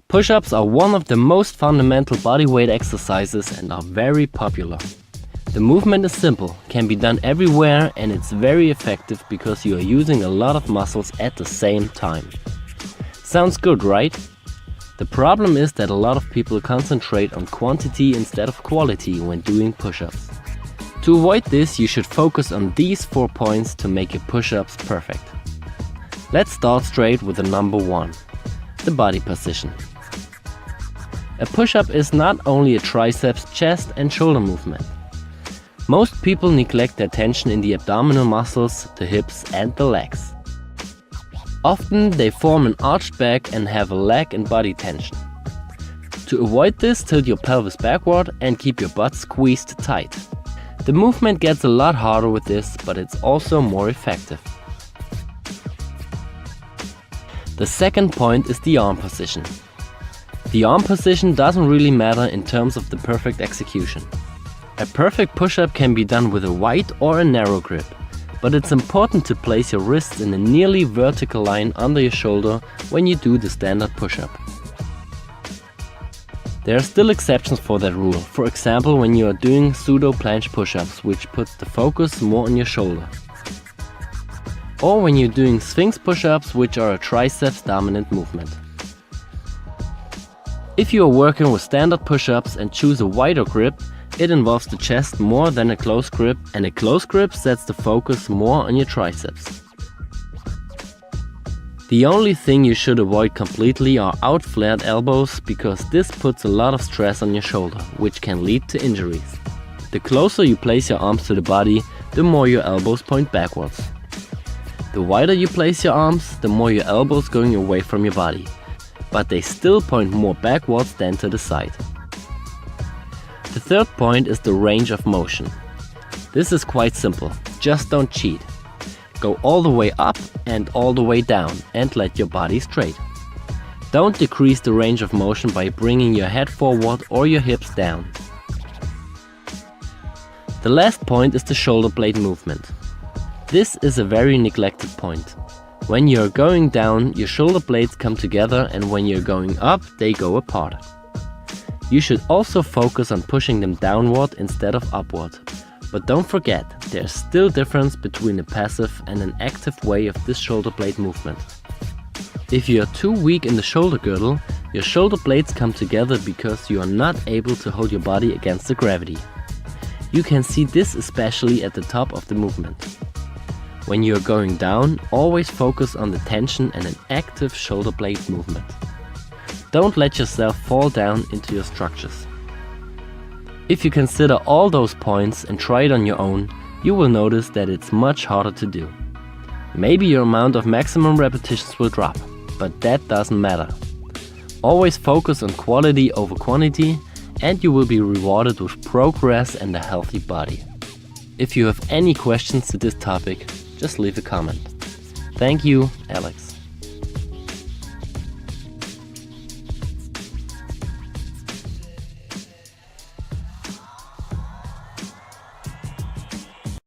Push-ups are one of the most fundamental bodyweight exercises and are very popular. The movement is simple, can be done everywhere, and it's very effective because you are using a lot of muscles at the same time. Sounds good, right? The problem is that a lot of people concentrate on quantity instead of quality when doing push-ups. To avoid this, you should focus on these 4 points to make your push-ups perfect. Let's start straight with the number 1, the body position. A push-up is not only a triceps, chest and shoulder movement. Most people neglect their tension in the abdominal muscles, the hips and the legs. Often they form an arched back and have a leg and body tension. To avoid this, tilt your pelvis backward and keep your butt squeezed tight. The movement gets a lot harder with this, but it's also more effective. The second point is the arm position. The arm position doesn't really matter in terms of the perfect execution. A perfect push-up can be done with a wide or a narrow grip, but it's important to place your wrists in a nearly vertical line under your shoulder when you do the standard push-up. There are still exceptions for that rule, for example when you are doing pseudo planche push-ups, which puts the focus more on your shoulder. Or when you're doing sphinx push-ups, which are a triceps dominant movement. If you are working with standard push-ups and choose a wider grip, it involves the chest more than a close grip, and a close grip sets the focus more on your triceps. The only thing you should avoid completely are out-flared elbows, because this puts a lot of stress on your shoulder, which can lead to injuries. The closer you place your arms to the body, the more your elbows point backwards. The wider you place your arms, the more your elbows going away from your body, but they still point more backwards than to the side. The third point is the range of motion. This is quite simple, just don't cheat. Go all the way up and all the way down and let your body straight. Don't decrease the range of motion by bringing your head forward or your hips down. The last point is the shoulder blade movement. This is a very neglected point. When you're going down, your shoulder blades come together, and when you're going up, they go apart. You should also focus on pushing them downward instead of upward. But don't forget, there's still difference between a passive and an active way of this shoulder blade movement. If you are too weak in the shoulder girdle, your shoulder blades come together because you are not able to hold your body against the gravity. You can see this especially at the top of the movement. When you are going down, always focus on the tension and an active shoulder blade movement. Don't let yourself fall down into your structures. If you consider all those points and try it on your own, you will notice that it's much harder to do. Maybe your amount of maximum repetitions will drop, but that doesn't matter. Always focus on quality over quantity, and you will be rewarded with progress and a healthy body. If you have any questions to this topic, just leave a comment. Thank you, Alex.